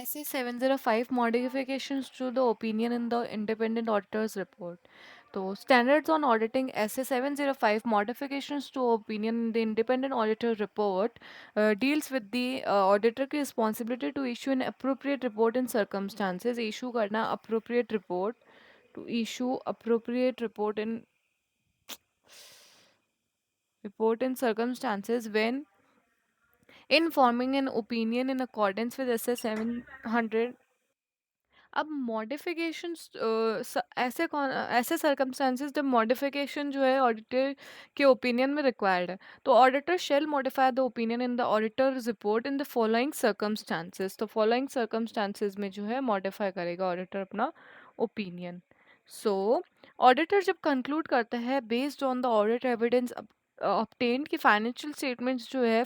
SA 705 modifications to the opinion in the independent auditor's report. So, standards on auditing SA 705 modifications to opinion in the independent auditor report deals with the auditor की responsibility to issue an appropriate report in circumstances. Issue करना appropriate report, to issue appropriate report in circumstances when informing an opinion in accordance with SA 700. अब modifications ऐसे circumstances जब modification जो है auditor के opinion में required है, तो auditor shall modify the opinion in the auditor's report in the following circumstances. तो फॉलोइंग सर्कमस्टेंसेस में जो है मॉडिफाई करेगा ऑडिटर अपना ओपिनियन। सो ऑडिटर जब कंक्लूड करता है based on the audit evidence obtained कि फाइनेंशियल स्टेटमेंट्स जो है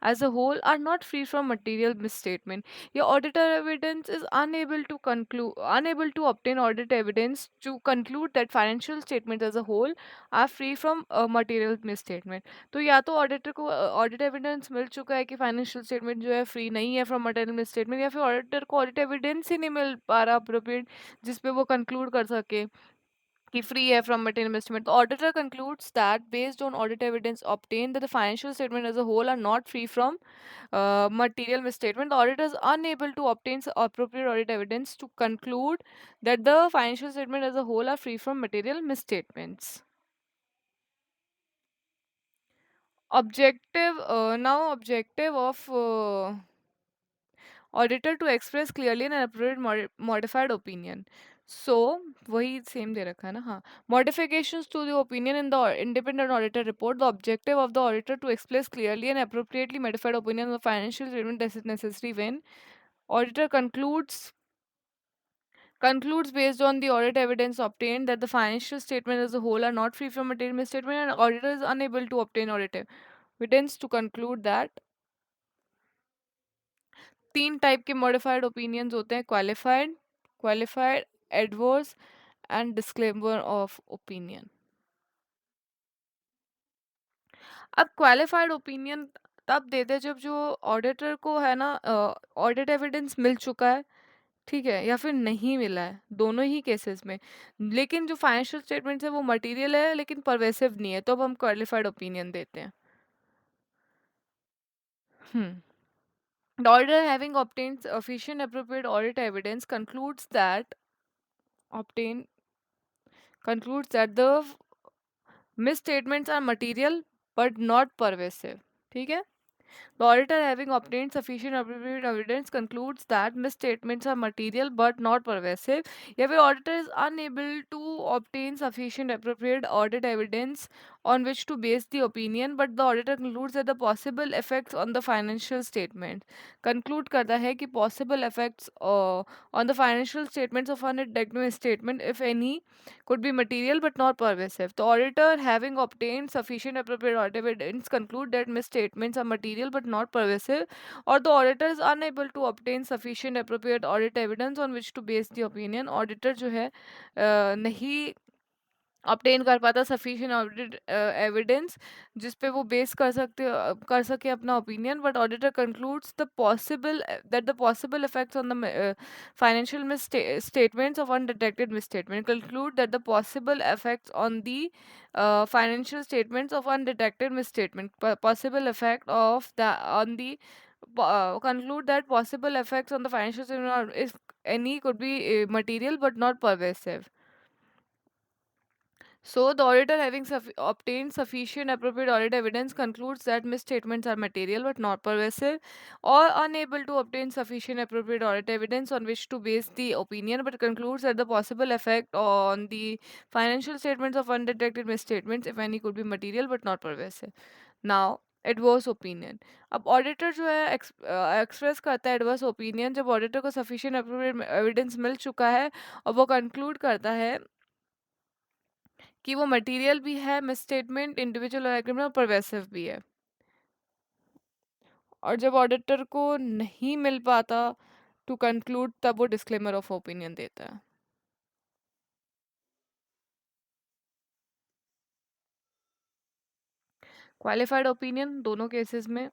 as a whole are not free from material misstatement. Your auditor evidence is unable to obtain audit evidence to conclude that financial statements as a whole are free from material misstatement। तो या तो auditor को audit evidence मिल चुका है कि financial statement जो है free नहीं है फ्रॉम मटेरियल मिसस्टेटमेंट, या फिर ऑडिटर को ऑडिट एविडेंस ही नहीं मिल पा रहा अप्रोप्रिएट जिसपे वो कंक्लूड कर सके कि फ्री है फ्रॉम मटेरियल इन्वेस्टमेंट। तो auditor concludes that based on audit evidence obtained that the financial statement as a whole are not free from material misstatement. The auditor is unable to obtain appropriate audit evidence to conclude that the financial statement as a whole are free from material misstatements. Objective of auditor to express clearly and appropriate modified opinion. So वही same दे रखा है ना, हाँ। Modifications to the opinion in the independent auditor report. The objective of the auditor to express clearly and appropriately modified opinion of the financial statement that is necessary when auditor concludes based on the audit evidence obtained that the financial statement as a whole are not free from material misstatement, and auditor is unable to obtain audit evidence to conclude that। तीन type के modified opinions होते हैं, qualified, adverse and disclaimer of opinion. अब qualified opinion तब देते हैं जब जो ऑडिटर को है ना ऑडिट एविडेंस मिल चुका है, ठीक है, या फिर नहीं मिला है, दोनों ही केसेस में, लेकिन जो फाइनेंशियल स्टेटमेंट्स है वो मटेरियल है लेकिन परवेसिव नहीं है, तो अब हम क्वालिफाइड ओपिनियन देते हैं। The auditor having obtained sufficient appropriate audit evidence obtain concludes that the misstatements are material but not pervasive। ठीक है। The auditor, having obtained sufficient appropriate evidence, concludes that misstatements are material but not pervasive। या फिर auditor is unable to obtain sufficient appropriate audit evidence on which to base the opinion, but the auditor concludes that the possible effects on the financial statement conclude करता है कि possible effects on the financial statements of an indebtedness statement, if any, could be material but not pervasive। The auditor, having obtained sufficient appropriate audit evidence, conclude that misstatements are material but not pervasive, or the auditor is unable to obtain sufficient appropriate audit evidence on which to base the opinion। Auditor जो है नहीं obtain कर पाता sufficient audit evidence जिस पे वो base कर सके अपना opinion, but auditor concludes the possible effects on the financial statements of undetected misstatement conclude that the possible effects on the financial statements of undetected misstatement possible effect of the on the conclude that possible effects on the financial statement, if any, could be material but not pervasive। So, the auditor, having obtained sufficient appropriate audit evidence, concludes that misstatements are material but not pervasive, or unable to obtain sufficient appropriate audit evidence on which to base the opinion, but concludes that the possible effect on the financial statements of undetected misstatements, if any, could be material but not pervasive। Now, adverse opinion. अब auditor जो है express करता है adverse opinion जब auditor को sufficient appropriate evidence मिल चुका है और वो कंक्लूड करता है कि वो मटेरियल भी है मिसस्टेटमेंट, इंडिविजुअल और एग्रीमेंट और परवेसिव भी है। और जब ऑडिटर को नहीं मिल पाता टू कंक्लूड, तब वो डिस्क्लेमर ऑफ ओपिनियन देता है। क्वालिफाइड ओपिनियन दोनों केसेस में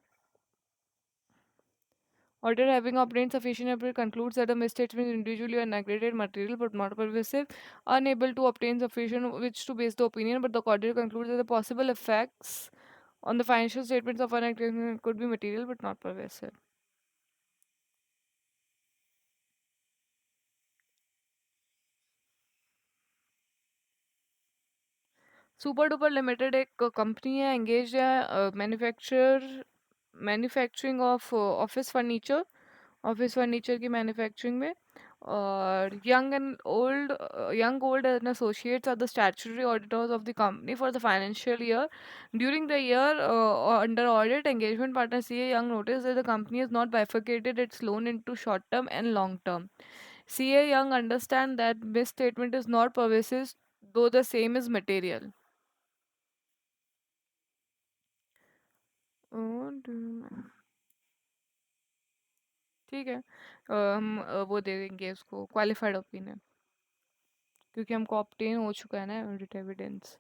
Auditor having obtained sufficient evidence concludes that the misstatements individually are aggregate material but not pervasive, unable to obtain sufficient which to base the opinion, but the auditor concludes that the possible effects on the financial statements of an activity could be material but not pervasive. Super duper limited एक company है, engage है manufacturing of office furniture की manufacturing में. और Young Old and Associates are the statutory auditors of the company for the financial year. During the year under audit, engagement partner CA Young notice that the company is not bifurcated its loan into short term and long term. CA Young understand that misstatement is not pervasive, though the same is material. और ठीक है, हम वो दे देंगे उसको qualified opinion, क्योंकि हमको obtain हो चुका है ना ऑडिट एविडेंस.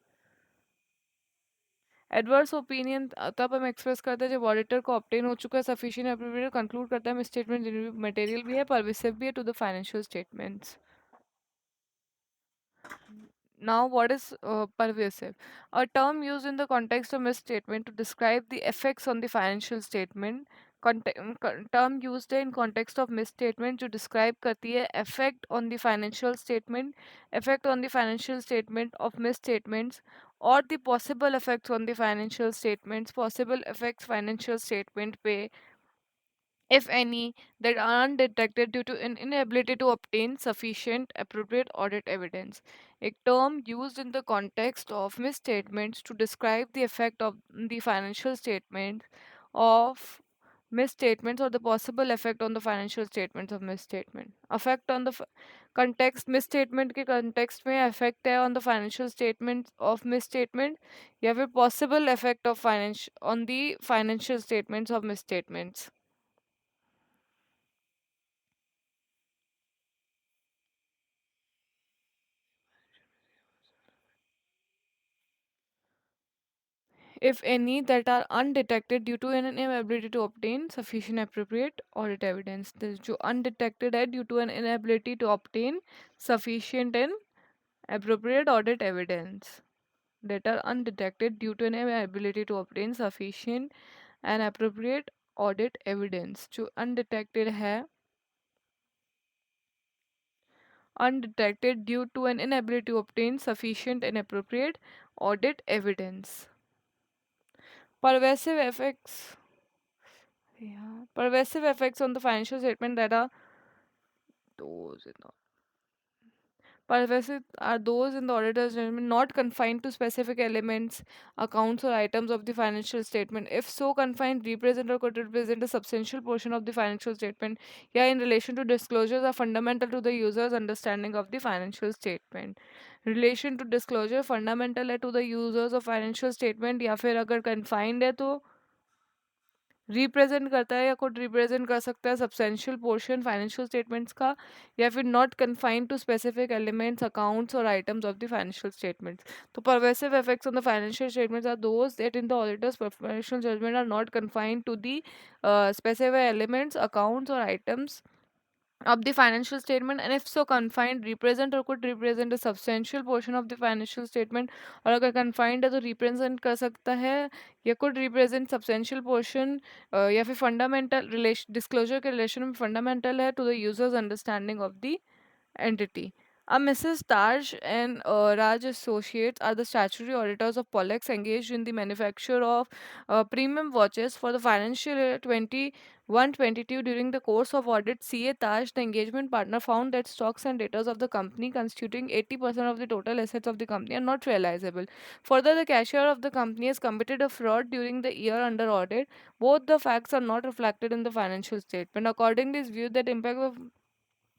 एडवर्स ओपिनियन तब हम एक्सप्रेस करते हैं जब ऑडिटर को ऑब्टेन हो चुका है सफिशिएंट एप्रोप्रिएट, कंक्लूड करता है स्टेटमेंट मटेरियल भी है, परविसिव भी है to the financial statements. Now, what is pervasive? A term used in the context of misstatement to describe the effects on the financial statement. Term used in context of misstatement to describe करती है effect on the financial statement, effect on the financial statement of misstatements, or the possible effects on the financial statements, possible effects financial statement पे, if any, that are undetected due to an inability to obtain sufficient appropriate audit evidence. A term used in the context of misstatements to describe the effect of the financial statements of misstatements or the possible effect on the financial statements of misstatement. Effect on the context misstatement के context में effect है on the financial statements of misstatement या फिर possible effect of finance on the financial statements of misstatements. if any, that are undetected due to an inability to obtain sufficient appropriate audit evidence. This जो undetected है due to an inability to obtain sufficient and appropriate audit evidence. That are undetected due to an inability to obtain sufficient and appropriate audit evidence. जो undetected है, undetected due to an inability to obtain sufficient and appropriate audit evidence. Pervasive effects. Yeah, pervasive effects on the financial statement that are those in the pervasive are those in the auditor's judgment not confined to specific elements, accounts, or items of the financial statement. If so confined, represent or could represent a substantial portion of the financial statement. Yeah, in relation to disclosures are fundamental to the user's understanding of the financial statement. Relation to disclosure fundamental है to the users of financial statement या फिर अगर confined है तो represent करता है या could represent कर सकता है सब्सटेंशियल पोर्शन फाइनेंशियल स्टेटमेंट्स का, या फिर not confined to specific elements, accounts और items of the financial statements. तो pervasive effects on the financial statements are those that in the auditor's professional judgement are not confined to the specific elements, accounts और items of the financial statement, and if so confined, represent or could represent a substantial portion of the financial statement. और अगर confined है तो represent कर सकता है या could represent substantial portion, या फिर fundamental relation disclosure के relation में fundamental है to the user's understanding of the entity. Mrs. Taj and Raj Associates are the statutory auditors of Pollex engaged in the manufacture of premium watches for the financial year 21-22. During the course of audit, CA Taj, the engagement partner, found that stocks and debtors of the company constituting 80% of the total assets of the company are not realizable. Further, the cashier of the company has committed a fraud during the year under audit. Both the facts are not reflected in the financial statement. Accordingly, it is viewed that impact of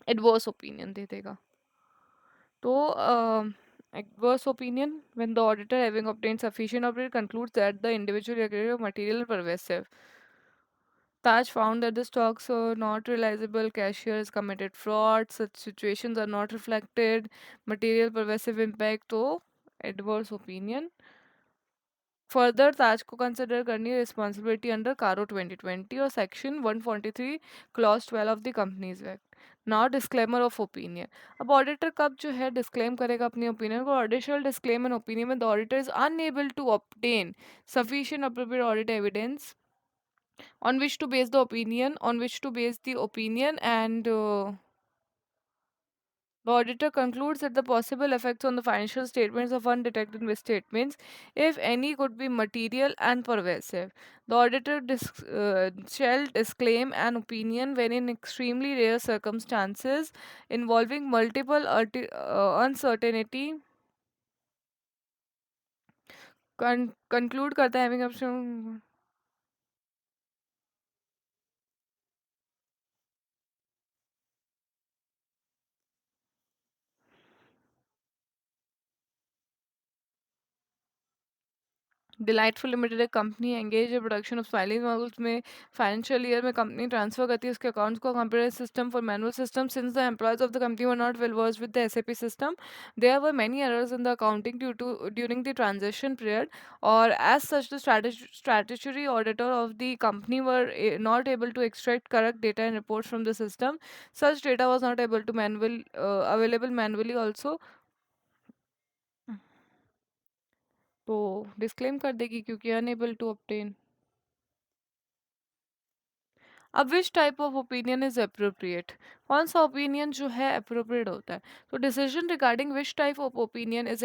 adverse opinion दे देगा. So, adverse opinion when the auditor, having obtained sufficient of it, concludes that the individual aggregate of material pervasive. Taj found that the stocks are not realizable, cashier has committed fraud, such situations are not reflected, material pervasive impact, तो adverse opinion. Further ताज को consider करनी है responsibility under CARO 2020 और section 143 clause 12 of the Companies Act. Now disclaimer of opinion. अब auditor कब जो है डिस्क्लेम करेगा अपनी ओपिनियन को? ऑडिटर डिस्क्लेम एन ओपिनियन में the auditor is unable to obtain sufficient appropriate audit evidence on which to base the opinion, and the auditor concludes that the possible effects on the financial statements of undetected misstatements, if any, could be material and pervasive. The auditor shall disclaim an opinion when, in extremely rare circumstances involving multiple uncertainty, conclude करता है having option. Delightful Limited एक company engage in production of smiling models में financial year में company transfer करती है उसके accounts को computer system for manual system since the employees of the company were not well versed with the SAP system there were many errors in the accounting due to during the transition period और as such the statutory auditor of the company were not able to extract correct data and reports from the system. Such data was not able to available manually also. तो disclaim कर देगी क्योंकि unable to obtain. अब which type of opinion is appropriate? कौन सा opinion जो है appropriate होता है? तो decision regarding which type of opinion is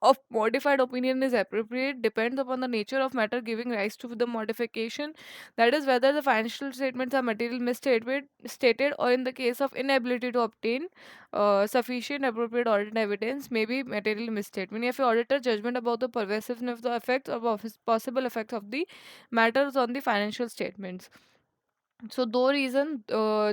of modified opinion is appropriate depends upon the nature of matter giving rise to the modification, that is whether the financial statements are material misstated stated, or in the case of inability to obtain sufficient appropriate audit evidence may be material misstatement, या फिर auditor judgment about the pervasiveness of the effects or possible effects of the matters on the financial statements. सो दो reason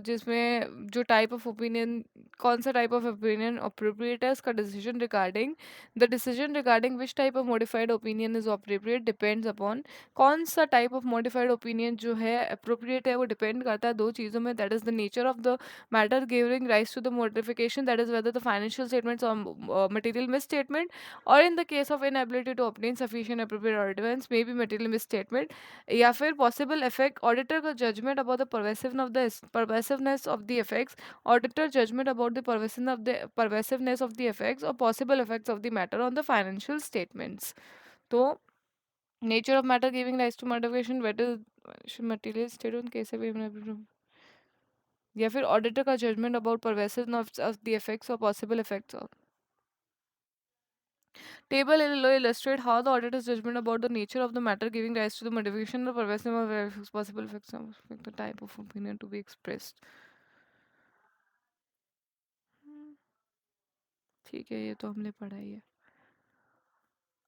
जिसमें जो type of opinion, कौन सा type of opinion appropriate है उसका decision regarding which type of modified opinion is appropriate depends upon, कौन सा type of modified opinion जो है अप्रोप्रिएट है वो डिपेंड करता है दो चीज़ों में, that is the nature of the matter giving rise to the modification, that is whether the financial statements are material misstatement, और in the case of inability to obtain sufficient appropriate evidence may be material misstatement, या फिर possible effect auditor का judgement about द pervasiveness of the effects, auditor judgment about the pervasiveness of the effects or possible effects of the matter on the financial statements. तो nature of matter giving rise to modification, whether material state on case of, या फिर auditor का judgement about pervasiveness of the effects or possible effects of. Table below illustrate how the auditor's judgment about the nature of the matter giving rise to the modification or pervasiveness of possible effects of the type of opinion to be expressed. ठीक है, ये तो हमने पढ़ा ही है.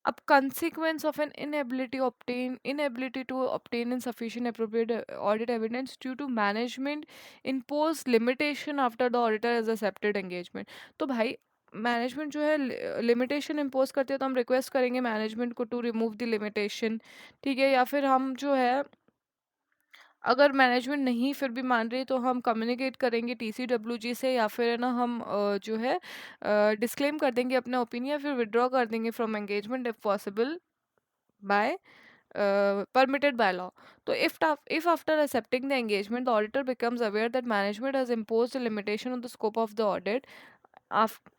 अब consequence of an inability to obtain insufficient appropriate audit evidence due to management imposed limitation after the auditor has accepted engagement. तो भाई मैनेजमेंट जो है लिमिटेशन इम्पोज करती है तो हम रिक्वेस्ट करेंगे मैनेजमेंट को टू रिमूव द लिमिटेशन. ठीक है, या फिर हम जो है अगर मैनेजमेंट नहीं फिर भी मान रही तो हम कम्युनिकेट करेंगे टीसीडब्ल्यूजी से, या फिर है ना हम जो है डिस्क्लेम कर देंगे अपना ओपिनियन, फिर विड्रॉ कर देंगे from engagement if possible by permitted by law. So if after accepting the engagement the auditor becomes aware that management has imposed a limitation on the scope of the audit,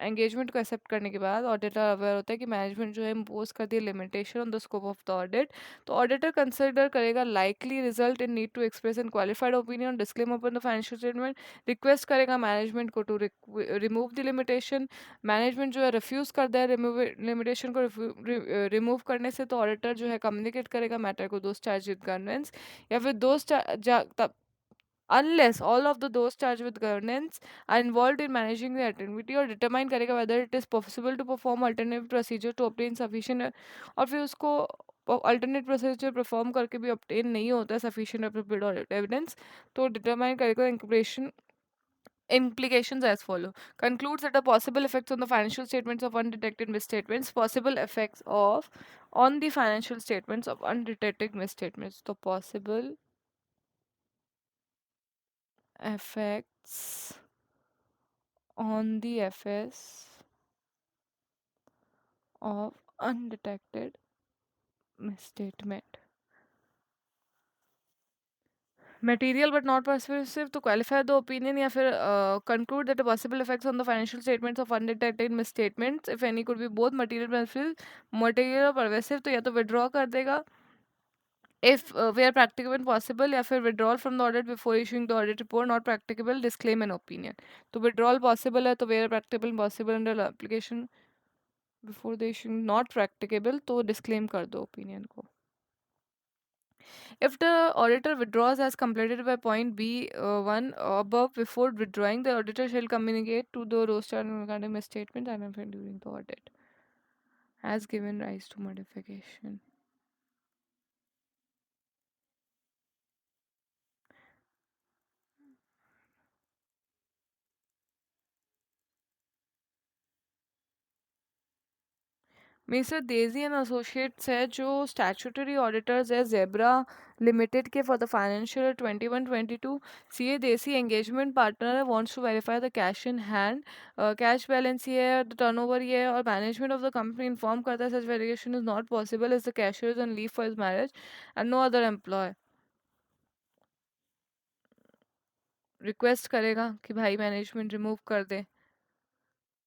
engagement को accept करने के बाद auditor aware होता है कि management जो है impose कर दी limitation on the scope of the audit, तो ऑडिटर कंसिडर करेगा likely result in need to express an qualified opinion disclaim open the financial statement, request करेगा मैनेजमेंट को to remove the limitation. Management जो है refuse कर दे limitation को remove करने से, तो ऑडिटर जो है कम्युनिकेट करेगा मैटर को दोस्त चार्ज विद गवर्नेंस, या फिर दोस्त unless all of those charged with governance are involved in managing the activity, और determine करेगा whether it is possible to perform alternative procedure to obtain sufficient, और फिर उसको alternate procedure perform करके भी obtain नहीं होता sufficient appropriate audit evidence, तो determine करेगा implications as follow. Concludes that the possible effects on the financial statements of undetected misstatements, possible effects of on the financial statements of undetected misstatements, the possible effects on the FS of undetected misstatement. Material but not persuasive to qualify the opinion या फिर conclude that the possible effects on the financial statements of undetected misstatements if any could be both material material और pervasive तो या तो withdraw कर देगा if where practicable and possible या फिर withdrawal from the audit before issuing the audit report not practicable disclaim an opinion तो withdrawal possible है तो where practicable and possible under application before the issuing not practicable तो disclaim कर दो opinion को. If the auditor withdraws as completed by point B1 above before withdrawing, the auditor shall communicate to the roster regarding misstatement identified during the audit has given rise to modification. Mister देजी and associates है जो statutory auditors है Zebra Limited के for the financial 21-22 CA देसी engagement partner है wants to verify the cash in hand cash balance ये है the turnover ये है और management of the company inform करता है such verification is not possible as the cashier is on leave for his marriage and no other employee request करेगा कि भाई मैनेजमेंट रिमूव कर दे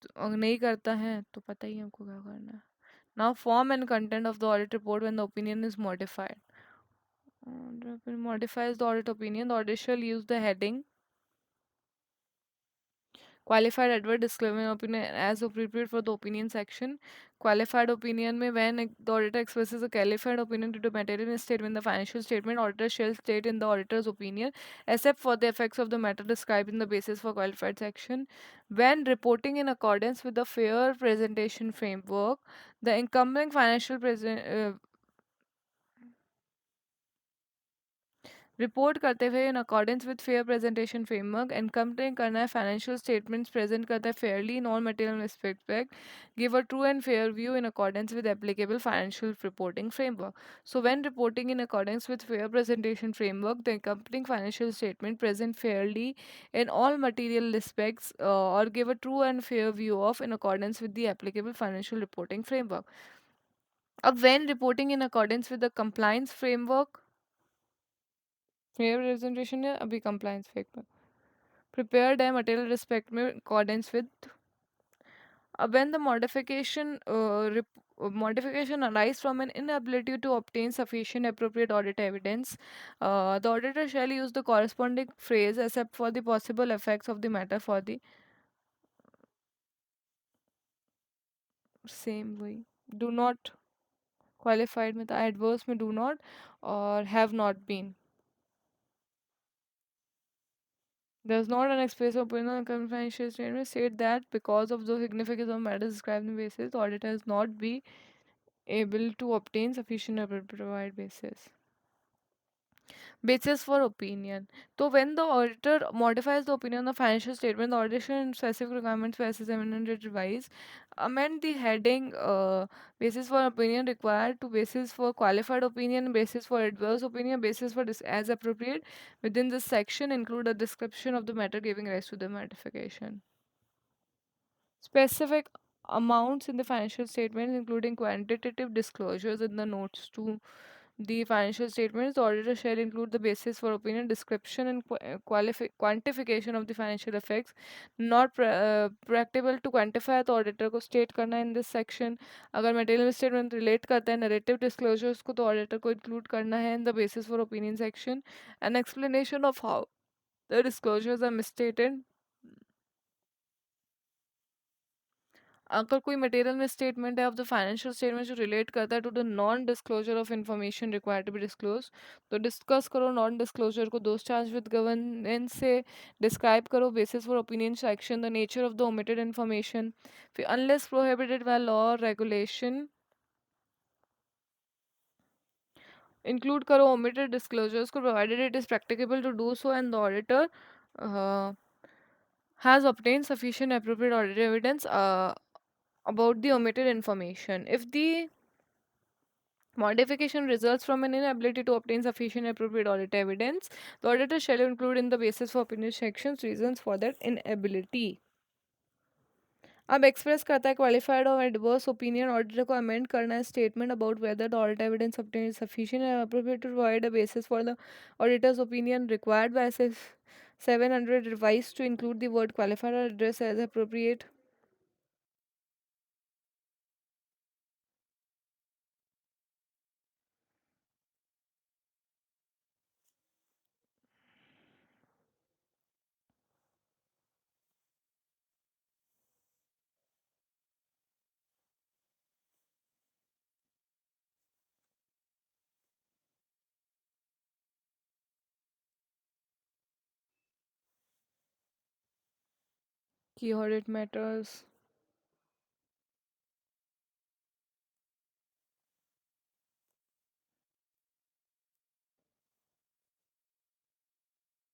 तो अगर नहीं करता है तो पता ही है हमको क्या करना है. Now form and content of the audit report when the opinion is modified. Modifies the audit opinion. The audit shall use the heading qualified adverse disclaimer opinion as appropriate for the opinion section. Qualified opinion में when the auditor expresses a qualified opinion to the material statement, the financial statement, auditor shall state in the auditor's opinion, except for the effects of the matter described in the basis for qualified section. When reporting in accordance with the fair presentation framework, the incoming financial report करते हुए in accordance with fair presentation framework income करना है financial statements present करता है Fairlie non material respect give a true and fair view in accordance with applicable financial reporting framework so when reporting in accordance with fair presentation framework the incoming financial statement present Fairlie in all material respects or give a true and fair view of in accordance with the applicable financial reporting framework. When reporting in accordance with the compliance framework fair presentation है अभी compliance fake पर prepared है material respect में accordance with when the modification arise from an inability to obtain sufficient appropriate audit evidence, the auditor shall use the corresponding phrase except for the possible effects of the matter for the same way. Do not qualified में था adverse में do not और have not been. Does not an express opinion on confidential statement state that because of the significance of matters described in the basis, the auditor has not been able to obtain sufficient provide basis for opinion. So when the auditor modifies the opinion of the financial statement, the auditor and specific requirements for assessment and revise, amend the heading basis for opinion required to basis for qualified opinion, basis for adverse opinion, basis for as appropriate. Within this section, include a description of the matter giving rise to the modification. Specific amounts in the financial statements, including quantitative disclosures in the notes to the financial statements, the auditor shall include the basis for opinion, description, and quantification of the financial effects. Not practicable to quantify the auditor को state करना in this section. अगर material statement relate करता है narrative disclosures को तो auditor को include करना है in the basis for opinion section. An explanation of how the disclosures are misstated. अगर कोई मटेरियल में स्टेटमेंट है ऑफ द फाइनेंशियल स्टेटमेंट जो रिलेट करता है to the non disclosure of information required to be disclose तो discuss करो non disclosure को दो चार्ज विद गवर्नेंस से डिस्क्राइब करो basis for opinion section the nature of the omitted information फिर अनलेस प्रोहिबिटेड बाय लॉ और regulation include करो omitted disclosures को provided it is practicable to do so and the auditor has obtained sufficient appropriate audit evidence about the omitted information. If the modification results from an inability to obtain sufficient appropriate audit evidence, the auditor shall include in the basis for opinion sections reasons for that inability. अब express करता है qualified और adverse opinion auditor को amend करना है statement about whether the audit evidence obtained is sufficient and appropriate to provide a basis for the auditor's opinion required by SF 700 revised to include the word qualified or address as appropriate. Key audit matters.